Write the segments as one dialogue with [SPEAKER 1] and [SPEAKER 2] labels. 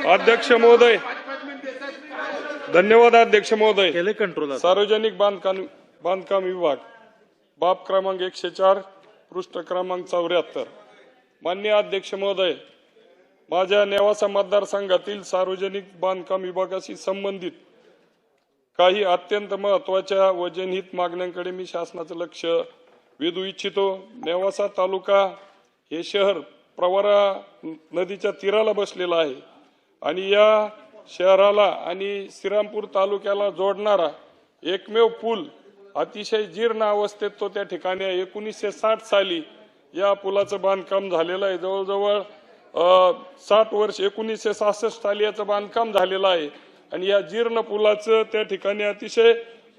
[SPEAKER 1] अध्यक्ष महोदय, धन्यवाद अध्यक्ष महोदय.
[SPEAKER 2] केले कंट्रोल.
[SPEAKER 1] सार्वजनिक बांधकाम विभाग, बाब क्रमांक 104, पृष्ठ क्रमांक 74. माननीय अध्यक्ष महोदय, माझ्या नेवासा मतदारसंघातील सार्वजनिक बांधकाम विभागाशी संबंधित काही अत्यंत महत्वाच्या व जनहित मागण्यांकडे मी शासनाचं लक्ष वेधू इच्छितो. नेवासा तालुका हे शहर प्रवरा नदीच्या तीराला बसलेला आहे आणि या शहराला आणि श्रीरामपूर तालुक्याला जोडणारा एकमेव पूल अतिशय जीर्ण अवस्थेत तो त्या ठिकाणी आहे. 1960 साली या पुलाचं बांधकाम झालेलं आहे. जवळजवळ 60 वर्ष, 1966 साली याचं बांधकाम झालेलं आहे आणि या जीर्ण पुलाचं त्या ठिकाणी अतिशय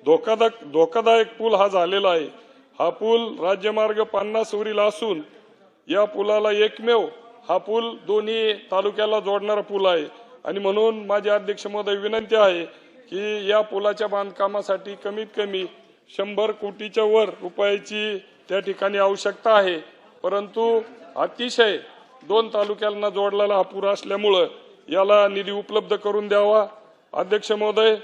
[SPEAKER 1] धोकादायक पूल हा झालेला आहे. हा पूल राज्यमार्ग 50 वरील असून या पुलाला एकमेव हा पूल दोन्ही तालुक्याला जोडणारा पूल आहे आणि म्हणून माझे अध्यक्ष महोदय विनंती आहे की या पुलाच्या बांधकामासाठी कमीत कमी 100 कोटीच्या वर रुपयाची त्या ठिकाणी आवश्यकता आहे. परंतु अतिशय 2 तालुक्यांना जोडलेला हा पूल असल्यामुळे याला निधी उपलब्ध करून द्यावा. अध्यक्ष महोदय,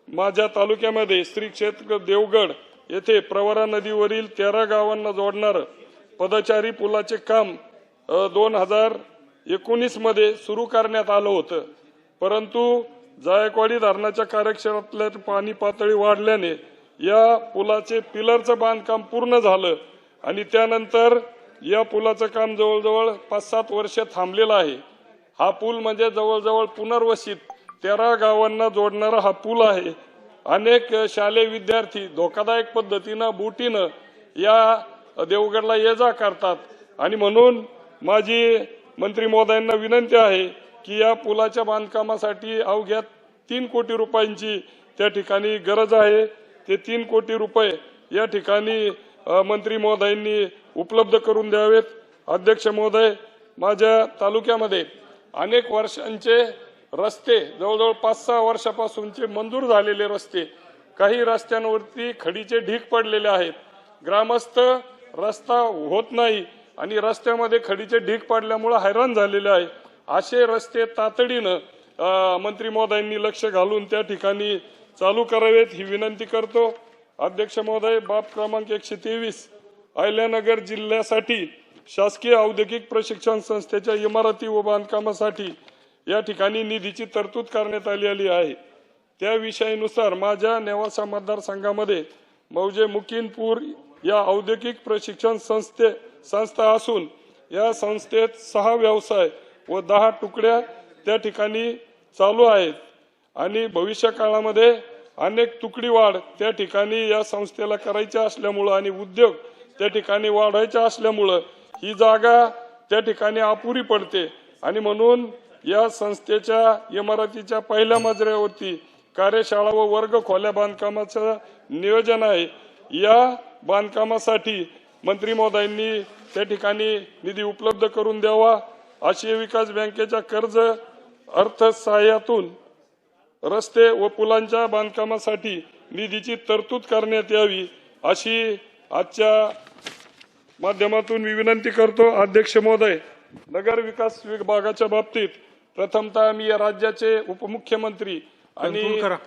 [SPEAKER 1] माझ्या तालुक्यामध्ये श्री क्षेत्र देवगड येथे प्रवरा नदीवरील 13 गावांना जोडणारं पदचारी पुलाचे काम 2019 मध्ये सुरू करण्यात आलं होतं. परंतु जायकवाडी धरणाच्या कार्यक्षेत्रातल्या पाणी पातळी वाढल्याने या पुलाचे पिलरचं बांधकाम पूर्ण झालं आणि त्यानंतर या पुलाचं काम जवळजवळ 5-7 वर्ष थांबलेलं आहे. हा पूल म्हणजे जवळजवळ पुनर्वसित 13 गावांना जोडणारा हा पूल आहे. अनेक शालेय विद्यार्थी धोकादायक पद्धतीनं बोटीनं या देवगडला ये जा करतात आणि म्हणून माझी मंत्री महोदयांना विनंती आहे की या पुलाच्या बांधकामासाठी अवघ्या 3 कोटी रुपयांची त्या ठिकाणी गरज आहे. ते 3 कोटी रुपये या ठिकाणी मंत्री महोदयांनी उपलब्ध करून द्यावेत. अध्यक्ष महोदय, माझ्या तालुक्यामध्ये अनेक वर्षांचे रस्ते, जवळजवळ 5-6 वर्षापासूनचे मंजूर झालेले रस्ते, काही रस्त्यांवरती खडीचे ढीग पडलेले आहेत. ग्रामस्थ रस्ता होत नाही आणि रस्त्यामध्ये खडीचे ढीग पडल्यामुळे हैराण झालेले आहे. असे रस्ते तातडीनं मंत्री महोदयांनी लक्ष घालून त्या ठिकाणी चालू करावेत ही विनंती करतो. अध्यक्ष महोदय, बाब क्रमांक 123, अहिल्यानगर जिल्ह्यासाठी शासकीय औद्योगिक प्रशिक्षण संस्थेच्या इमारती व बांधकामासाठी या ठिकाणी निधीची तरतूद करण्यात आलेली आहे. त्या विषयानुसार माझ्या नेवासा मतदारसंघामध्ये मौजे मुकिंदपूर या औद्योगिक प्रशिक्षण संस्था असून या संस्थेत 6 व्यवसाय व 10 तुकड्या त्या ठिकाणी चालू आहेत आणि भविष्य काळामध्ये अनेक तुकडी वाढ त्या ठिकाणी या संस्थेला करायची असल्यामुळं आणि उद्योग त्या ठिकाणी वाढवायचे असल्यामुळं ही जागा त्या ठिकाणी अपुरी पडते आणि म्हणून या संस्थेच्या इमारतीच्या पहिल्या मजल्यावरती कार्यशाळा व वर्ग खोल्या बांधकामाचं नियोजन आहे. या बांधकामासाठी मंत्री महोदयांनी त्या ठिकाणी निधी उपलब्ध करून द्यावा. आशिया विकास बँकेच्या कर्ज अर्थसहाय्यातून रस्ते व पुलांच्या बांधकामासाठी निधीची तरतूद करण्यात यावी अशी आजच्या माध्यमातून मी विनंती करतो. अध्यक्ष महोदय, नगर विकास विभागाच्या बाबतीत प्रथमतः मी या राज्याचे उपमुख्यमंत्री आणि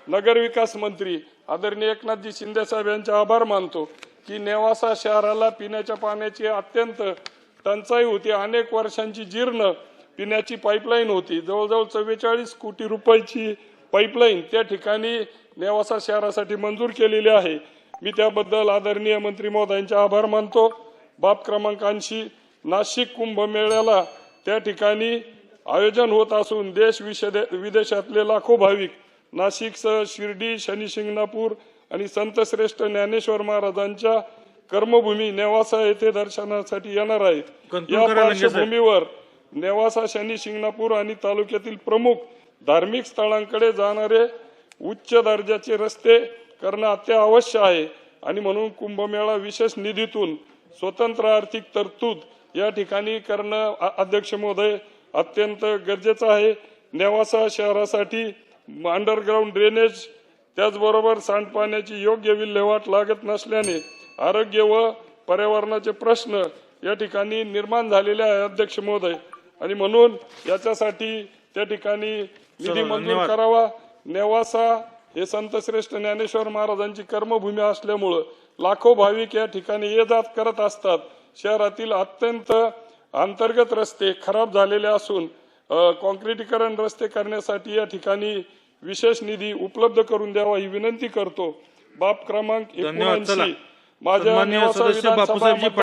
[SPEAKER 1] नगर विकास मंत्री आदरणीय एकनाथजी शिंदे साहेब यांचे आभार मानतो की नेवासा शहराला पिण्याच्या पाण्याची अत्यंत टंचाई होती. अनेक वर्षांची जीर्ण पिण्याची पाईपलाईन होती. जवळजवळ 44 कोटी रुपयाची पाईपलाईन त्या ठिकाणी नेवासा शहरासाठी मंजूर केलेली आहे. मी त्याबद्दल आदरणीय मंत्री महोदयांचे आभार मानतो. बाब क्रमांक 80, नाशिक कुंभमेळ्याला त्या ठिकाणी आयोजन होत असून देश विदेशातले लाखो भाविक नाशिकसह शिर्डी, शनी शिंगणापूर आणि संतश्रेष्ठ ज्ञानेश्वर महाराजांच्या कर्मभूमी नेवासा येथे दर्शनासाठी येणार आहेत. या पार्श्वभूमीवर नेवासा, शनी शिंगणापूर आणि तालुक्यातील प्रमुख धार्मिक स्थळांकडे जाणारे उच्च दर्जाचे रस्ते करणं अत्यावश्यक आहे आणि म्हणून कुंभमेळा विशेष निधीतून स्वतंत्र आर्थिक तरतूद या ठिकाणी करणं अध्यक्ष महोदय अत्यंत गरजेचं आहे. नेवासा शहरासाठी अंडरग्राउंड ड्रेनेज त्याचबरोबर सांडपाण्याची योग्य विल्हेवाट लागत नसल्याने आरोग्य व पर्यावरणाचे प्रश्न या ठिकाणी निर्माण झालेले आहे. अध्यक्ष महोदय, आणि म्हणून याच्यासाठी त्या ठिकाणी निधी मंजूर
[SPEAKER 2] धन्यवाद.
[SPEAKER 1] करावा. नेवासा हे संतश्रेष्ठ ज्ञानेश्वर महाराजांची कर्मभूमी असल्यामुळं लाखो भाविक या ठिकाणी ये जात करत असतात. शहरातील अत्यंत अंतर्गत रस्ते खराब झालेले असून कॉन्क्रिटीकरण रस्ते करण्यासाठी या ठिकाणी विशेष निधी उपलब्ध करून द्यावा ही विनंती करतो. बाब क्रमांक
[SPEAKER 2] धन्यवाद.
[SPEAKER 1] 79
[SPEAKER 2] चला.
[SPEAKER 1] माझ्या
[SPEAKER 2] सन्माननीय
[SPEAKER 1] नेवासा
[SPEAKER 2] सदस्य
[SPEAKER 1] विधानसभा
[SPEAKER 2] बापूसाहेबजी